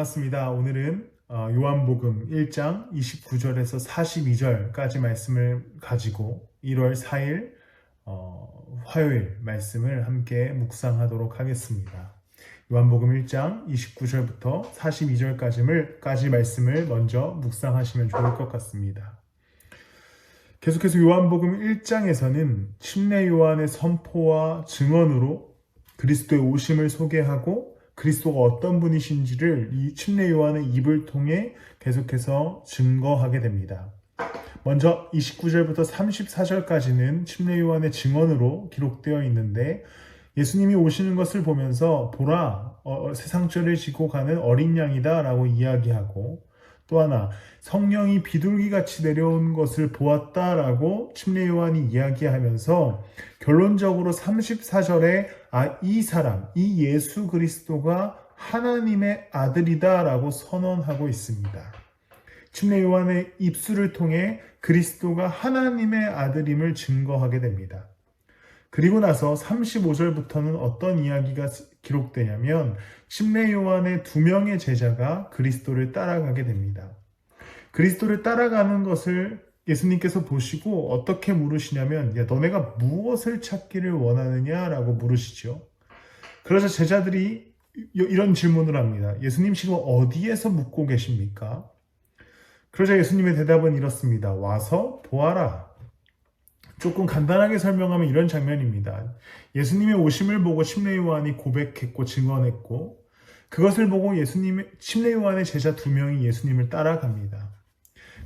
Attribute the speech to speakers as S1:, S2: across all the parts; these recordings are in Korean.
S1: 반갑습니다. 오늘은 요한복음 1장 29절에서 42절까지 말씀을 가지고 1월 4일 화요일 말씀을 함께 묵상하도록 하겠습니다. 요한복음 1장 29절부터 42절까지 말씀을 먼저 묵상하시면 좋을 것 같습니다. 계속해서 요한복음 1장에서는 침례 요한의 선포와 증언으로 그리스도의 오심을 소개하고 그리스도가 어떤 분이신지를 이 침례 요한의 입을 통해 계속해서 증거하게 됩니다. 먼저 29절부터 34절까지는 침례 요한의 증언으로 기록되어 있는데 예수님이 오시는 것을 보면서 보라, 세상죄를 지고 가는 어린 양이다 라고 이야기하고 또 하나 성령이 비둘기같이 내려온 것을 보았다라고 침례 요한이 이야기하면서 결론적으로 34절에 이 예수 그리스도가 하나님의 아들이다라고 선언하고 있습니다. 침례 요한의 입술을 통해 그리스도가 하나님의 아들임을 증거하게 됩니다. 그리고 나서 35절부터는 어떤 이야기가 기록되냐면 침례 요한의 2명의 제자가 그리스도를 따라가게 됩니다. 그리스도를 따라가는 것을 예수님께서 보시고 어떻게 물으시냐면 너네가 무엇을 찾기를 원하느냐라고 물으시죠. 그러자 제자들이 이런 질문을 합니다. 예수님 지금 어디에서 묵고 계십니까? 그러자 예수님의 대답은 이렇습니다. 와서 보아라. 조금 간단하게 설명하면 이런 장면입니다. 예수님의 오심을 보고 침례 요한이 고백했고 증언했고 그것을 보고 침례 요한의 제자 2명이 예수님을 따라갑니다.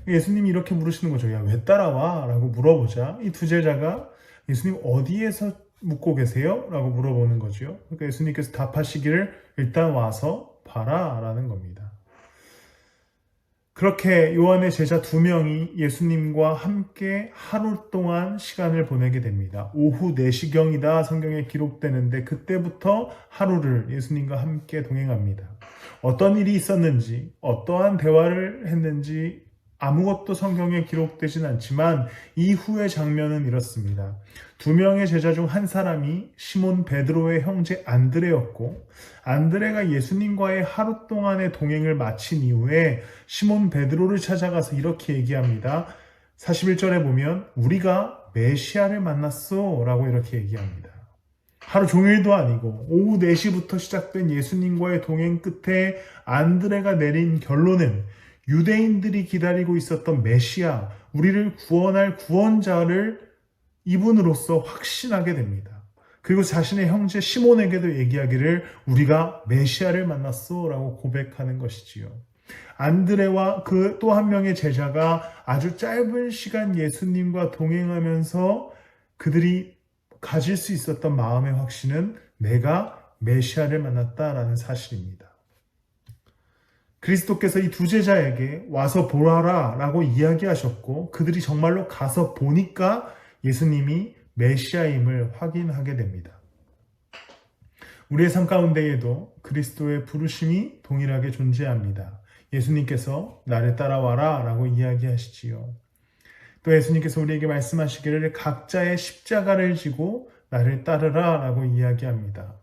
S1: 예수님이 이렇게 물으시는 거죠. 왜 따라와? 라고 물어보자 이 2 제자가 예수님 어디에서 묵고 계세요? 라고 물어보는 거죠. 그러니까 예수님께서 답하시기를 일단 와서 봐라 라는 겁니다. 그렇게 요한의 제자 2명이 예수님과 함께 하루 동안 시간을 보내게 됩니다. 오후 4시경이다 성경에 기록되는데 그때부터 하루를 예수님과 함께 동행합니다. 어떤 일이 있었는지 어떠한 대화를 했는지 아무것도 성경에 기록되진 않지만 이후의 장면은 이렇습니다. 2명의 제자 중 한 사람이 시몬 베드로의 형제 안드레였고 안드레가 예수님과의 하루 동안의 동행을 마친 이후에 시몬 베드로를 찾아가서 이렇게 얘기합니다. 41절에 보면 우리가 메시아를 만났어 라고 이렇게 얘기합니다. 하루 종일도 아니고 오후 4시부터 시작된 예수님과의 동행 끝에 안드레가 내린 결론은 유대인들이 기다리고 있었던 메시아, 우리를 구원할 구원자를 이분으로서 확신하게 됩니다. 그리고 자신의 형제 시몬에게도 얘기하기를 우리가 메시아를 만났어 라고 고백하는 것이지요. 안드레와 그 또 한 명의 제자가 아주 짧은 시간 예수님과 동행하면서 그들이 가질 수 있었던 마음의 확신은 내가 메시아를 만났다라는 사실입니다. 그리스도께서 이 2 제자에게 와서 보라라 라고 이야기하셨고 그들이 정말로 가서 보니까 예수님이 메시아임을 확인하게 됩니다. 우리의 삶 가운데에도 그리스도의 부르심이 동일하게 존재합니다. 예수님께서 나를 따라와라 라고 이야기하시지요. 또 예수님께서 우리에게 말씀하시기를 각자의 십자가를 지고 나를 따르라 라고 이야기합니다.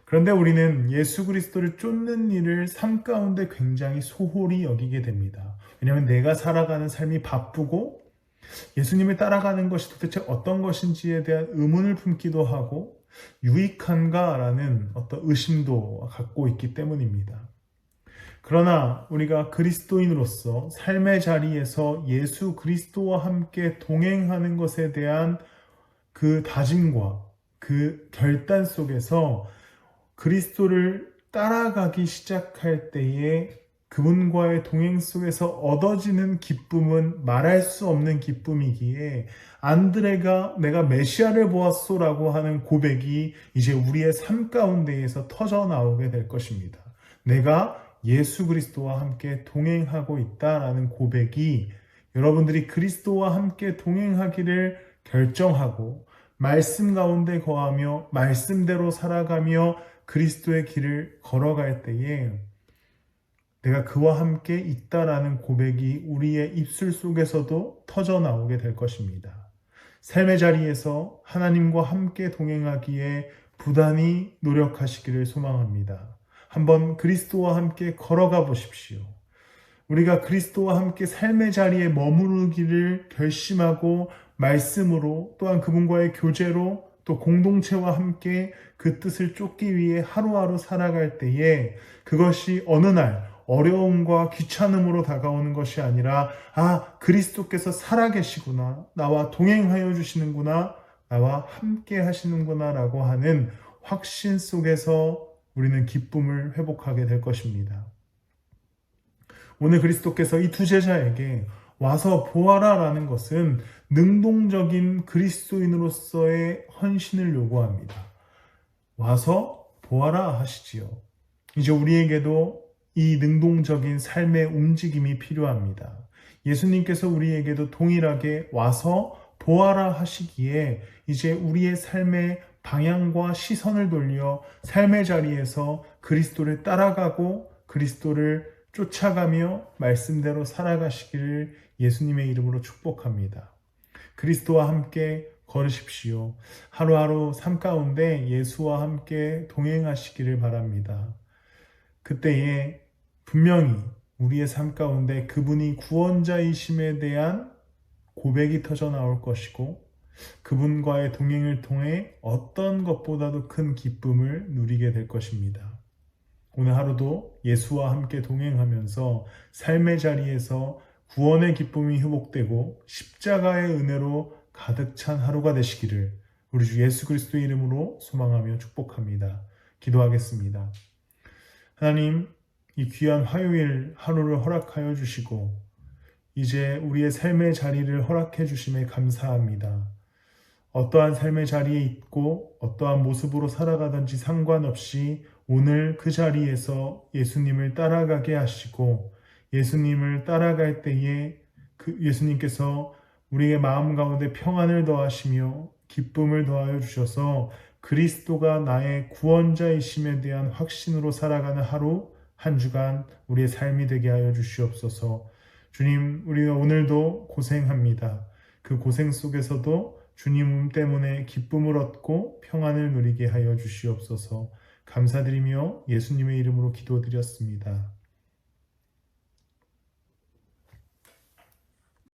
S1: 그런데 우리는 예수 그리스도를 쫓는 일을 삶 가운데 굉장히 소홀히 여기게 됩니다. 왜냐하면 내가 살아가는 삶이 바쁘고 예수님을 따라가는 것이 도대체 어떤 것인지에 대한 의문을 품기도 하고 유익한가라는 어떤 의심도 갖고 있기 때문입니다. 그러나 우리가 그리스도인으로서 삶의 자리에서 예수 그리스도와 함께 동행하는 것에 대한 그 다짐과 그 결단 속에서 그리스도를 따라가기 시작할 때에 그분과의 동행 속에서 얻어지는 기쁨은 말할 수 없는 기쁨이기에 안드레가 내가 메시아를 보았소라고 하는 고백이 이제 우리의 삶 가운데에서 터져 나오게 될 것입니다. 내가 예수 그리스도와 함께 동행하고 있다라는 고백이 여러분들이 그리스도와 함께 동행하기를 결정하고 말씀 가운데 거하며 말씀대로 살아가며 그리스도의 길을 걸어갈 때에 내가 그와 함께 있다라는 고백이 우리의 입술 속에서도 터져 나오게 될 것입니다. 삶의 자리에서 하나님과 함께 동행하기에 부단히 노력하시기를 소망합니다. 한번 그리스도와 함께 걸어가 보십시오. 우리가 그리스도와 함께 삶의 자리에 머무르기를 결심하고 말씀으로 또한 그분과의 교제로 또 공동체와 함께 그 뜻을 쫓기 위해 하루하루 살아갈 때에 그것이 어느 날 어려움과 귀찮음으로 다가오는 것이 아니라 그리스도께서 살아계시구나, 나와 동행하여 주시는구나, 나와 함께 하시는구나 라고 하는 확신 속에서 우리는 기쁨을 회복하게 될 것입니다. 오늘 그리스도께서 이 두 제자에게 와서 보아라 라는 것은 능동적인 그리스도인으로서의 헌신을 요구합니다. 와서 보아라 하시지요. 이제 우리에게도 이 능동적인 삶의 움직임이 필요합니다. 예수님께서 우리에게도 동일하게 와서 보아라 하시기에 이제 우리의 삶의 방향과 시선을 돌려 삶의 자리에서 그리스도를 따라가고 그리스도를 쫓아가며 말씀대로 살아가시기를 예수님의 이름으로 축복합니다. 그리스도와 함께 걸으십시오. 하루하루 삶 가운데 예수와 함께 동행하시기를 바랍니다. 그때에 분명히 우리의 삶 가운데 그분이 구원자이심에 대한 고백이 터져 나올 것이고 그분과의 동행을 통해 어떤 것보다도 큰 기쁨을 누리게 될 것입니다. 오늘 하루도 예수와 함께 동행하면서 삶의 자리에서 구원의 기쁨이 회복되고 십자가의 은혜로 가득 찬 하루가 되시기를 우리 주 예수 그리스도의 이름으로 소망하며 축복합니다. 기도하겠습니다. 하나님, 이 귀한 화요일 하루를 허락하여 주시고 이제 우리의 삶의 자리를 허락해 주심에 감사합니다. 어떠한 삶의 자리에 있고 어떠한 모습으로 살아가든지 상관없이 오늘 그 자리에서 예수님을 따라가게 하시고 예수님을 따라갈 때에 예수님께서 우리의 마음 가운데 평안을 더하시며 기쁨을 더하여 주셔서 그리스도가 나의 구원자이심에 대한 확신으로 살아가는 하루 한 주간 우리의 삶이 되게 하여 주시옵소서. 주님, 우리가 오늘도 고생합니다. 그 고생 속에서도 주님 때문에 기쁨을 얻고 평안을 누리게 하여 주시옵소서. 감사드리며 예수님의 이름으로 기도드렸습니다.